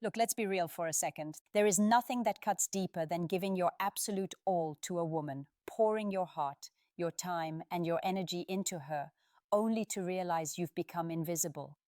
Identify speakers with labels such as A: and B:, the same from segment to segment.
A: Look, let's be real for a second. There is nothing that cuts deeper than giving your absolute all to a woman, pouring your heart, your time, and your energy into her, only to realize you've become invisible.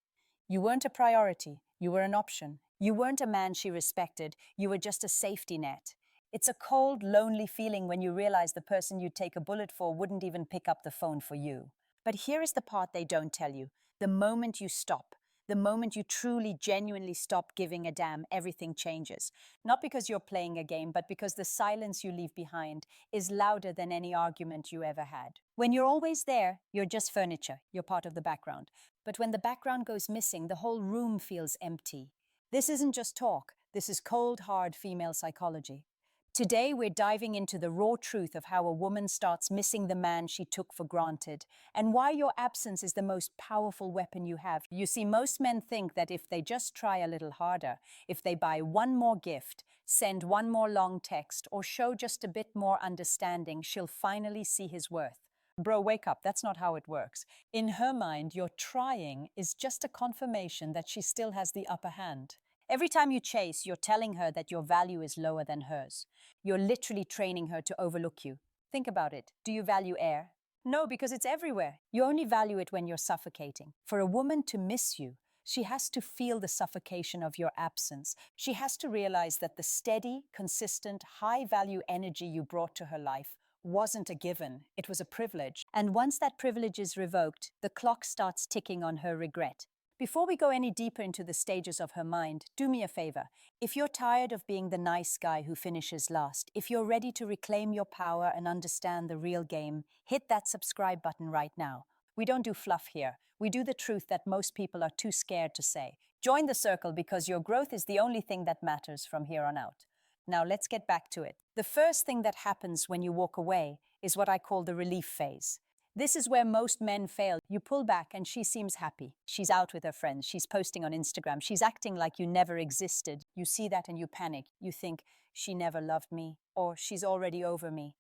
A: You weren't a priority, you were an option. You weren't a man she respected, you were just a safety net. It's a cold, lonely feeling when you realize the person you'd take a bullet for wouldn't even pick up the phone for you. But here is the part they don't tell you. The moment you stop, the moment you truly, genuinely stop giving a damn, everything changes. Not because you're playing a game, but because the silence you leave behind is louder than any argument you ever had. When you're always there, you're just furniture, you're part of the background. But when the background goes missing, the whole room feels empty. This isn't just talk, this is cold, hard female psychology. Today, we're diving into the raw truth of how a woman starts missing the man she took for granted, and why your absence is the most powerful weapon you have. You see, most men think that if they just try a little harder, if they buy one more gift, send one more long text, or show just a bit more understanding, she'll finally see his worth. Bro, wake up. That's not how it works. In her mind, your trying is just a confirmation that she still has the upper hand. Every time you chase, you're telling her that your value is lower than hers. You're literally training her to overlook you. Think about it. Do you value air? No, because it's everywhere. You only value it when you're suffocating. For a woman to miss you, she has to feel the suffocation of your absence. She has to realize that the steady, consistent, high-value energy you brought to her life wasn't a given, it was a privilege. And once that privilege is revoked, the clock starts ticking on her regret. Before we go any deeper into the stages of her mind, do me a favor. If you're tired of being the nice guy who finishes last, if you're ready to reclaim your power and understand the real game, hit that subscribe button right now. We don't do fluff here. We do the truth that most people are too scared to say. Join the circle because your growth is the only thing that matters from here on out. Now let's get back to it. The first thing that happens when you walk away is what I call the relief phase. This is where most men fail. You pull back and she seems happy. She's out with her friends. She's posting on Instagram. She's acting like you never existed. You see that and you panic. You think, she never loved me, or she's already over me.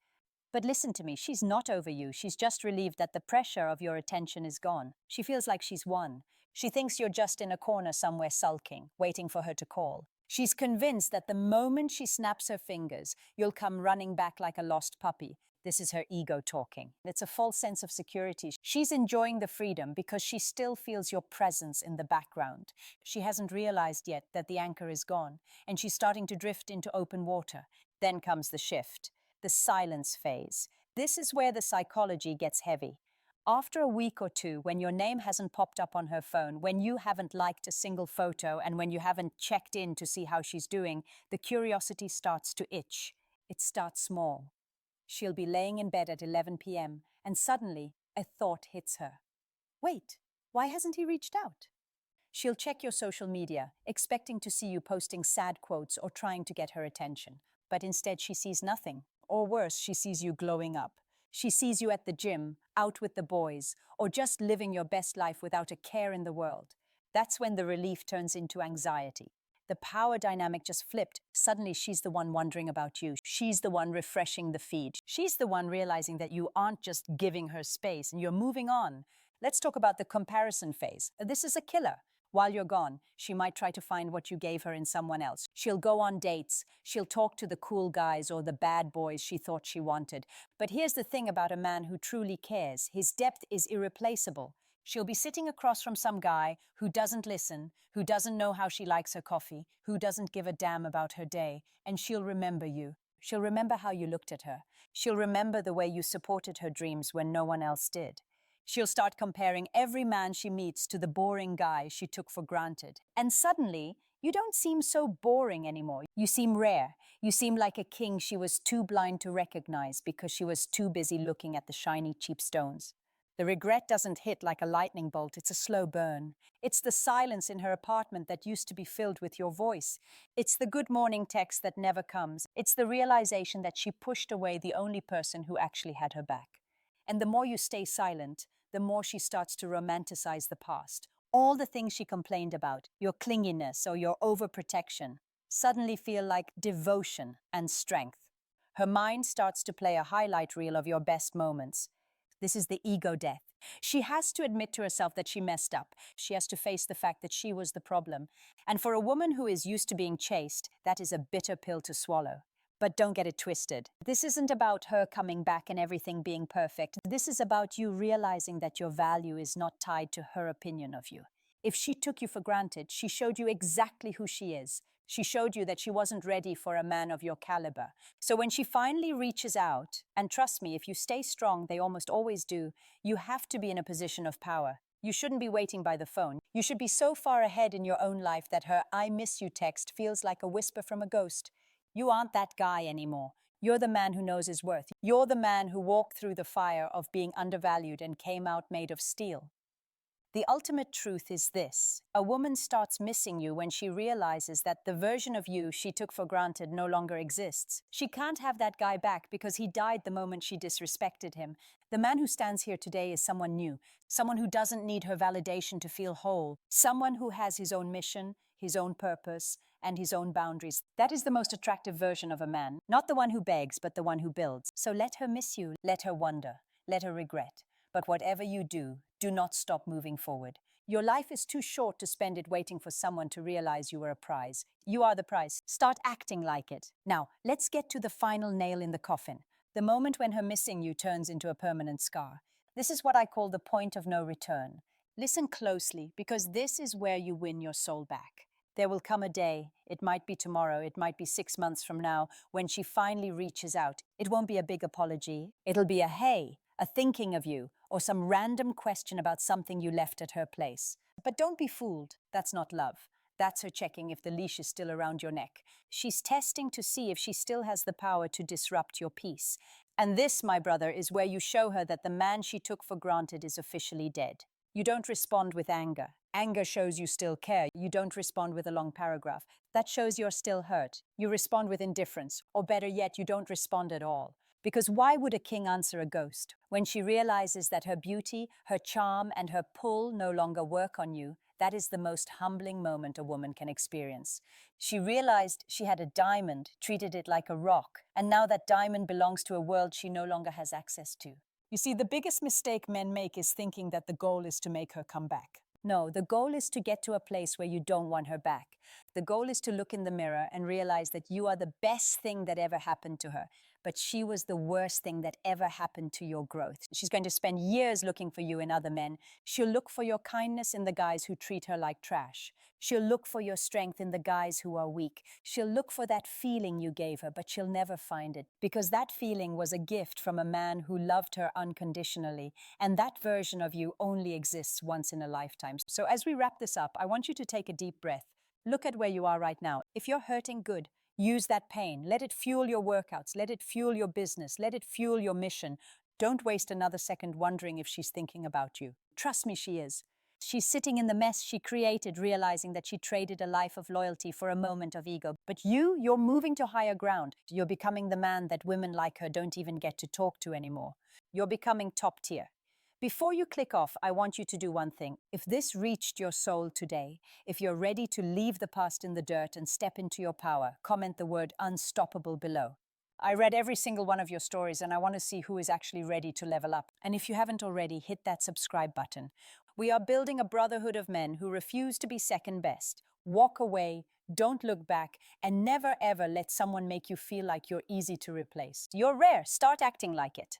A: But listen to me, she's not over you. She's just relieved that the pressure of your attention is gone. She feels like she's won. She thinks you're just in a corner somewhere sulking, waiting for her to call. She's convinced that the moment she snaps her fingers, you'll come running back like a lost puppy. This is her ego talking. It's a false sense of security. She's enjoying the freedom because she still feels your presence in the background. She hasn't realized yet that the anchor is gone, and she's starting to drift into open water. Then comes the shift, the silence phase. This is where the psychology gets heavy. After a week or two, when your name hasn't popped up on her phone, when you haven't liked a single photo, and when you haven't checked in to see how she's doing, the curiosity starts to itch. It starts small. She'll be laying in bed at 11 p.m., and suddenly a thought hits her. Wait, why hasn't he reached out? She'll check your social media, expecting to see you posting sad quotes or trying to get her attention. But instead she sees nothing. Or worse, she sees you glowing up. She sees you at the gym, out with the boys, or just living your best life without a care in the world. That's when the relief turns into anxiety. The power dynamic just flipped. Suddenly she's the one wondering about you. She's the one refreshing the feed. She's the one realizing that you aren't just giving her space and you're moving on. Let's talk about the comparison phase. This is a killer. While you're gone, she might try to find what you gave her in someone else. She'll go on dates. She'll talk to the cool guys or the bad boys she thought she wanted. But here's the thing about a man who truly cares. His depth is irreplaceable. She'll be sitting across from some guy who doesn't listen, who doesn't know how she likes her coffee, who doesn't give a damn about her day, and she'll remember you. She'll remember how you looked at her. She'll remember the way you supported her dreams when no one else did. She'll start comparing every man she meets to the boring guy she took for granted. And suddenly, you don't seem so boring anymore. You seem rare. You seem like a king she was too blind to recognize because she was too busy looking at the shiny, cheap stones. The regret doesn't hit like a lightning bolt, it's a slow burn. It's the silence in her apartment that used to be filled with your voice. It's the good morning text that never comes. It's the realization that she pushed away the only person who actually had her back. And the more you stay silent, the more she starts to romanticize the past. All the things she complained about, your clinginess or your overprotection, suddenly feel like devotion and strength. Her mind starts to play a highlight reel of your best moments. This is the ego death. She has to admit to herself that she messed up. She has to face the fact that she was the problem. And for a woman who is used to being chased, that is a bitter pill to swallow. But don't get it twisted. This isn't about her coming back and everything being perfect. This is about you realizing that your value is not tied to her opinion of you. If she took you for granted, she showed you exactly who she is. She showed you that she wasn't ready for a man of your caliber. So when she finally reaches out, and trust me, if you stay strong, they almost always do, you have to be in a position of power. You shouldn't be waiting by the phone. You should be so far ahead in your own life that her "I miss you" text feels like a whisper from a ghost. You aren't that guy anymore. You're the man who knows his worth. You're the man who walked through the fire of being undervalued and came out made of steel. The ultimate truth is this: a woman starts missing you when she realizes that the version of you she took for granted no longer exists. She can't have that guy back because he died the moment she disrespected him. The man who stands here today is someone new, someone who doesn't need her validation to feel whole, someone who has his own mission, his own purpose, and his own boundaries. That is the most attractive version of a man, not the one who begs, but the one who builds. So let her miss you, let her wonder, let her regret. But whatever you do, do not stop moving forward. Your life is too short to spend it waiting for someone to realize you are a prize. You are the prize. Start acting like it. Now, let's get to the final nail in the coffin. The moment when her missing you turns into a permanent scar. This is what I call the point of no return. Listen closely, because this is where you win your soul back. There will come a day, it might be tomorrow, it might be 6 months from now, when she finally reaches out. It won't be a big apology. It'll be a "hey," a thinking of you, or some random question about something you left at her place. But don't be fooled. That's not love. That's her checking if the leash is still around your neck. She's testing to see if she still has the power to disrupt your peace. And this, my brother, is where you show her that the man she took for granted is officially dead. You don't respond with anger. Anger shows you still care. You don't respond with a long paragraph. That shows you're still hurt. You respond with indifference, or better yet, you don't respond at all. Because why would a king answer a ghost? When she realizes that her beauty, her charm, and her pull no longer work on you, that is the most humbling moment a woman can experience. She realized she had a diamond, treated it like a rock, and now that diamond belongs to a world she no longer has access to. You see, the biggest mistake men make is thinking that the goal is to make her come back. No, the goal is to get to a place where you don't want her back. The goal is to look in the mirror and realize that you are the best thing that ever happened to her, but she was the worst thing that ever happened to your growth. She's going to spend years looking for you in other men. She'll look for your kindness in the guys who treat her like trash. She'll look for your strength in the guys who are weak. She'll look for that feeling you gave her, but she'll never find it, because that feeling was a gift from a man who loved her unconditionally, and that version of you only exists once in a lifetime. So as we wrap this up, I want you to take a deep breath. Look at where you are right now. If you're hurting, good. Use that pain. Let it fuel your workouts. Let it fuel your business. Let it fuel your mission. Don't waste another second wondering if she's thinking about you. Trust me, she is. She's sitting in the mess she created, realizing that she traded a life of loyalty for a moment of ego. But you're moving to higher ground. You're becoming the man that women like her don't even get to talk to anymore. You're becoming top tier. Before you click off, I want you to do one thing. If this reached your soul today, if you're ready to leave the past in the dirt and step into your power, comment the word "unstoppable" below. I read every single one of your stories, and I want to see who is actually ready to level up. And if you haven't already, hit that subscribe button. We are building a brotherhood of men who refuse to be second best. Walk away, don't look back, and never ever let someone make you feel like you're easy to replace. You're rare. Start acting like it.